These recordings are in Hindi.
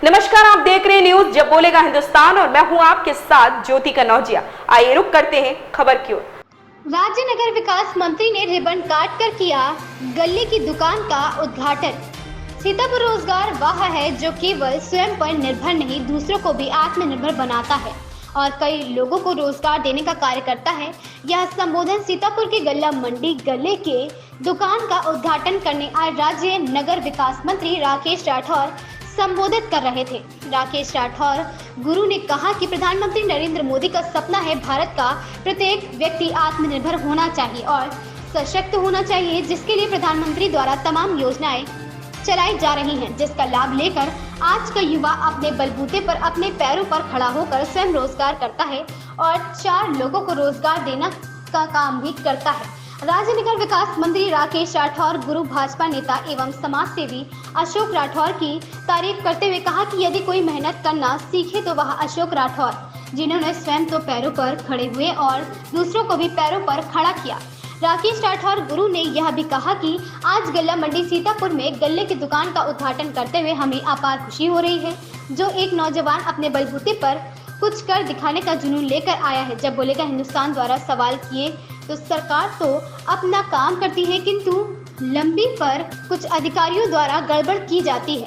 नमस्कार, आप देख रहे हैं न्यूज जब बोलेगा हिंदुस्तान और मैं हूं आपके साथ ज्योति कनौजिया। आइए रुक करते हैं खबर की ओर। राज्य नगर विकास मंत्री ने रिबन काट कर किया गले की दुकान का उद्घाटन। सीतापुर रोजगार वह है जो केवल स्वयं पर निर्भर नहीं, दूसरों को भी आत्मनिर्भर बनाता है और कई लोगों को रोजगार देने का कार्य करता है। यह संबोधन सीतापुर के गल्ला मंडी गले के दुकान का उद्घाटन करने आज राज्य नगर विकास मंत्री राकेश राठौर संबोधित कर रहे थे। राकेश राठौर गुरु ने कहा कि प्रधानमंत्री नरेंद्र मोदी का सपना है भारत का प्रत्येक व्यक्ति आत्मनिर्भर होना चाहिए और सशक्त होना चाहिए, जिसके लिए प्रधानमंत्री द्वारा तमाम योजनाएं चलाई जा रही हैं, जिसका लाभ लेकर आज का युवा अपने बलबूते पर अपने पैरों पर खड़ा होकर स्वयं रोजगार करता है और 4 लोगों को रोजगार देना का काम भी करता है। राज्य नगर विकास मंत्री राकेश राठौर गुरु भाजपा नेता एवं समाज सेवी अशोक राठौर की तारीफ करते हुए कहा कि यदि कोई मेहनत करना सीखे तो वह अशोक राठौर, जिन्होंने स्वयं तो पैरों पर खड़े हुए और दूसरों को भी पैरों पर खड़ा किया। राकेश राठौर गुरु ने यह भी कहा कि आज गल्ला मंडी सीतापुर में गल्ले की दुकान का उद्घाटन करते हुए हमें अपार खुशी हो रही है। जो एक नौजवान अपने बलबूते पर कुछ कर दिखाने का जुनून लेकर आया है। जब बोलेगा हिंदुस्तान द्वारा सवाल किए तो सरकार तो अपना काम करती है, किंतु लंबी पर कुछ अधिकारियों द्वारा गड़बड़ की जाती है,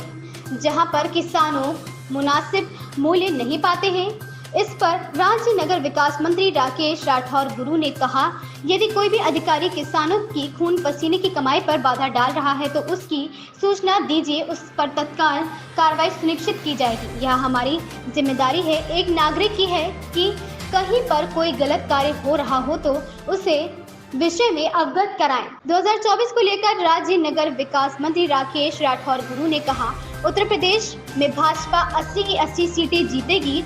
जहां पर किसानों मुनासिब मूल्य नहीं पाते हैं। इस पर राज्य नगर विकास मंत्री राकेश राठौर गुरु ने कहा, यदि कोई भी अधिकारी किसानों की खून पसीने की कमाई पर बाधा डाल रहा है तो उसकी सूचना दीजिए, उस पर तत्काल कार्रवाई सुनिश्चित की जाएगी। यह हमारी जिम्मेदारी है, एक नागरिक की है कि कहीं पर कोई गलत कार्य हो रहा हो तो उसे विषय में अवगत कराएं। 2024 को लेकर राज्य नगर विकास मंत्री राकेश राठौर गुरु ने कहा, उत्तर प्रदेश में भाजपा 80 की 80 सीटें जीतेगी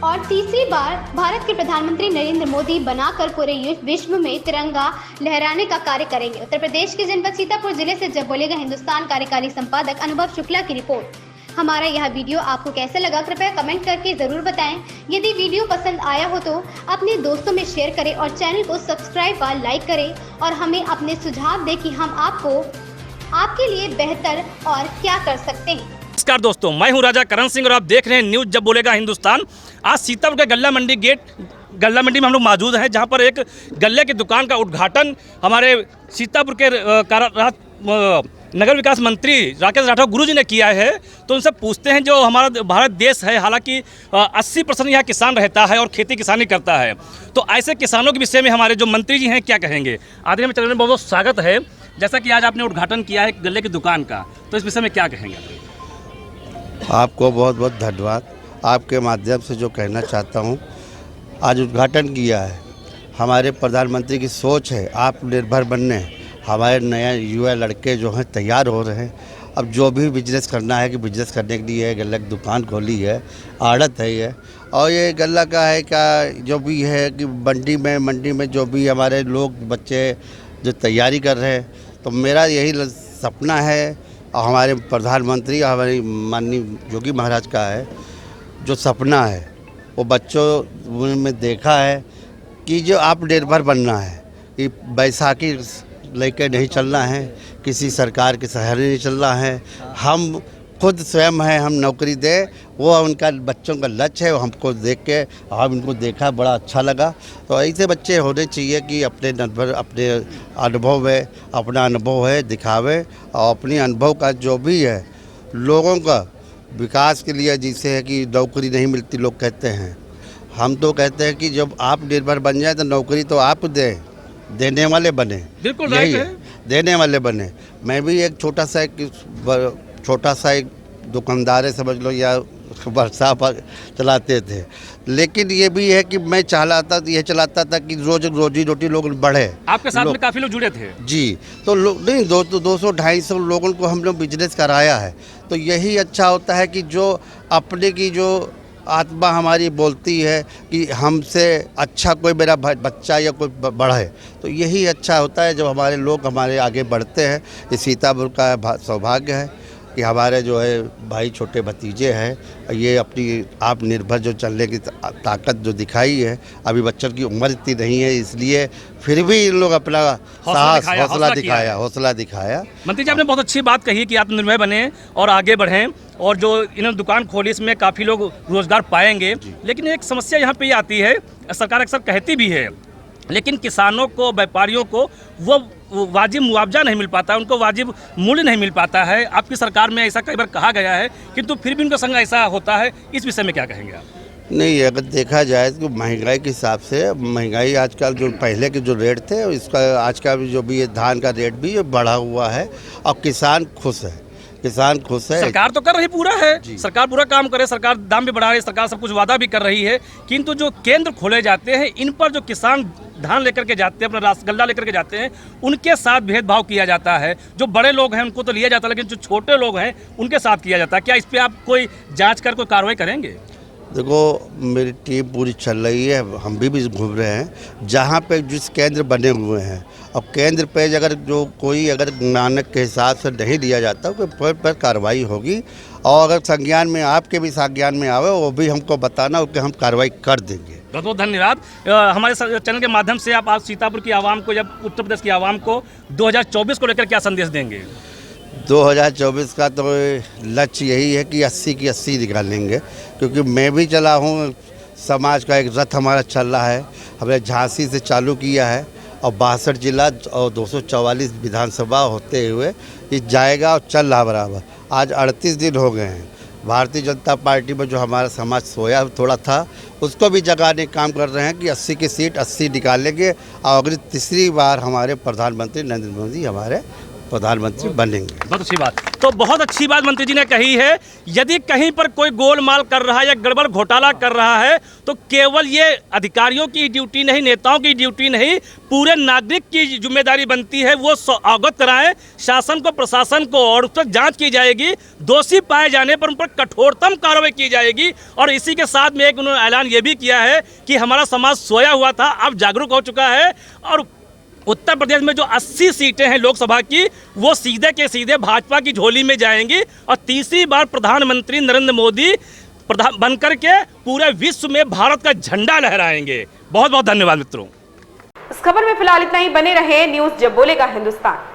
और तीसरी बार भारत के प्रधानमंत्री नरेंद्र मोदी बनाकर पूरे विश्व में तिरंगा लहराने का कार्य करेंगे। उत्तर प्रदेश के जनपद सीतापुर जिले से जब बोलेगा हिंदुस्तान कार्यकारी संपादक अनुभव शुक्ला की रिपोर्ट। हमारा यह वीडियो आपको कैसा लगा कृपया कमेंट करके जरूर बताएं। यदि वीडियो पसंद आया हो तो अपने दोस्तों में शेयर करें और चैनल को सब्सक्राइब व लाइक करें और हमें अपने सुझाव दें कि हम आपके लिए बेहतर और क्या कर सकते हैं। नमस्कार दोस्तों, मैं हूं राजा करण सिंह और आप देख रहे हैं न्यूज़ जब बोलेगा हिंदुस्तान। आज सीतापुर के गल्ला मंडी में हम लोग मौजूद हैं, जहां पर एक गल्ले की दुकान का उद्घाटन हमारे सीतापुर के नगर विकास मंत्री राकेश राठौर गुरु जी ने किया है। तो उनसे पूछते हैं, जो हमारा भारत देश है, हालांकि 80% यहाँ किसान रहता है और खेती किसानी करता है, तो ऐसे किसानों के विषय में हमारे जो मंत्री जी हैं क्या कहेंगे। आदरणीय में चलने में बहुत स्वागत है। जैसा कि आज आपने उद्घाटन किया है गल्ले की दुकान का, तो इस विषय में क्या कहेंगे। आपको बहुत बहुत धन्यवाद। आपके माध्यम से जो कहना चाहता हूँ, आज उद्घाटन किया है। हमारे प्रधानमंत्री की सोच है आत्मनिर्भर बनने। हमारे नए युवा लड़के जो हैं तैयार हो रहे हैं। अब जो भी बिजनेस करना है कि बिजनेस करने के लिए गल्ला की दुकान खोली है, आड़त है ये, और ये गल्ला का है क्या जो भी है कि मंडी में जो भी हमारे लोग बच्चे जो तैयारी कर रहे हैं, तो मेरा यही सपना है और हमारे प्रधानमंत्री हमारे माननीय योगी महाराज का है जो सपना है, वो बच्चों में देखा है कि जो आत्मनिर्भर बनना है, कि बैसाखी लेके नहीं चलना है, किसी सरकार के सहारे नहीं चलना है, हम खुद स्वयं हैं, हम नौकरी दें, वो उनका बच्चों का लक्ष्य है। हमको देख के हम इनको देखा, बड़ा अच्छा लगा। तो ऐसे बच्चे होने चाहिए कि अपने अनुभव में अपना अनुभव है दिखावे और अपने अनुभव का जो भी है लोगों का विकास के लिए, जिससे है कि नौकरी नहीं मिलती लोग कहते हैं, हम तो कहते हैं कि जब आप निर्भर बन जाए तो नौकरी तो आप देने वाले बने। बिल्कुल यही है, देने वाले बने। मैं भी एक छोटा सा एक दुकानदार है समझ लो, या वर्षा पर चलाते थे, लेकिन ये भी है कि मैं चलाता था कि रोजी रोटी लोग बढ़े। आपके साथ में काफ़ी लोग जुड़े थे जी, तो नहीं 200-250 लोगों को हम लोग बिजनेस कराया है। तो यही अच्छा होता है कि जो अपने की जो आत्मा हमारी बोलती है कि हमसे अच्छा कोई मेरा बच्चा या कोई बढ़े, तो यही अच्छा होता है जब हमारे लोग हमारे आगे बढ़ते हैं। ये सीतापुर का सौभाग्य है कि हमारे जो है भाई छोटे भतीजे हैं, ये अपनी आत्मनिर्भर जो चलने की ताकत जो दिखाई है, अभी बच्चों की उम्र इतनी नहीं है, इसलिए फिर भी इन लोग अपना साहस हौसला दिखाया। मंत्री जी, आपने बहुत अच्छी बात कही कि आत्मनिर्भर बने और आगे बढ़ें, और जो इन्होंने दुकान खोली इसमें काफ़ी लोग रोजगार पाएंगे। लेकिन एक समस्या यहाँ पे आती है, सरकार अक्सर कहती भी है, लेकिन किसानों को, व्यापारियों को वो वाजिब मुआवजा नहीं मिल पाता, उनको वाजिब मूल्य नहीं मिल पाता है। आपकी सरकार में ऐसा कई बार कहा गया है, किंतु फिर भी उनका संग ऐसा होता है। इस विषय में क्या कहेंगे आप? नहीं, अगर देखा जाए तो महंगाई के हिसाब से, महंगाई आजकल जो पहले के जो रेट थे इसका आज का जो भी ये धान का रेट भी बढ़ा हुआ है, और किसान खुश है। सरकार तो कर रही पूरा है, सरकार पूरा काम करे, सरकार दाम भी बढ़ा रही है, सरकार सब कुछ वादा भी कर रही है, किंतु जो केंद्र खोले जाते हैं इन पर जो किसान धान लेकर के जाते हैं, अपना गल्ला लेकर के जाते हैं, उनके साथ भेदभाव किया जाता है। जो बड़े लोग हैं उनको तो लिया जाता है, लेकिन जो छोटे लोग हैं उनके साथ किया जाता है। क्या इस पर आप कोई जांच कर कोई कार्रवाई करेंगे? देखो, मेरी टीम पूरी चल रही है, हम भी घूम रहे हैं जहाँ पे जिस केंद्र बने हुए हैं, और केंद्र पे अगर जो कोई अगर मानक के हिसाब से नहीं दिया जाता तो पर कार्रवाई होगी, और अगर संज्ञान में आपके भी संज्ञान में आवे वो भी हमको बताना, कि हम कार्रवाई कर देंगे। बहुत बहुत धन्यवाद। हमारे चैनल के माध्यम से आप आज सीतापुर की आवाम को, जब उत्तर प्रदेश की आवाम को 2024 को लेकर क्या संदेश देंगे? 2024 का तो लक्ष्य यही है कि 80 की 80 निकालेंगे, क्योंकि मैं भी चला हूँ, समाज का एक रथ हमारा चल रहा है। हमने झांसी से चालू किया है और 62 जिला और 244 विधानसभा होते हुए ये जाएगा और चल रहा बराबर। आज 38 दिन हो गए हैं। भारतीय जनता पार्टी में जो हमारा समाज सोया थोड़ा था, उसको भी जगाने काम कर रहे हैं कि 80 की सीट 80 निकालेंगे, और अगली तीसरी बार हमारे प्रधानमंत्री नरेंद्र मोदी हमारे प्रधानमंत्री बनेंगे। बहुत अच्छी बात। तो बहुत अच्छी बात मंत्री जी ने कही है, यदि कहीं पर कोई गोलमाल कर रहा है या गड़बड़ घोटाला कर रहा है तो केवल ये अधिकारियों की ड्यूटी नहीं, नेताओं की ड्यूटी नहीं, पूरे नागरिक की जिम्मेदारी बनती है। वो अवगत कराएं शासन को, प्रशासन को, और उस पर जांच की जाएगी। दोषी पाए जाने पर उन पर कठोरतम कार्रवाई की जाएगी। और इसी के साथ में एक उन्होंने ऐलान ये भी किया है कि हमारा समाज सोया हुआ था, अब जागरूक हो चुका है, और उत्तर प्रदेश में जो 80 सीटें हैं लोकसभा की, वो सीधे के सीधे भाजपा की झोली में जाएंगी, और तीसरी बार प्रधानमंत्री नरेंद्र मोदी बनकर के पूरे विश्व में भारत का झंडा लहराएंगे। बहुत बहुत धन्यवाद मित्रों। इस खबर में फिलहाल इतना ही। बने रहे न्यूज़ जब बोलेगा हिंदुस्तान।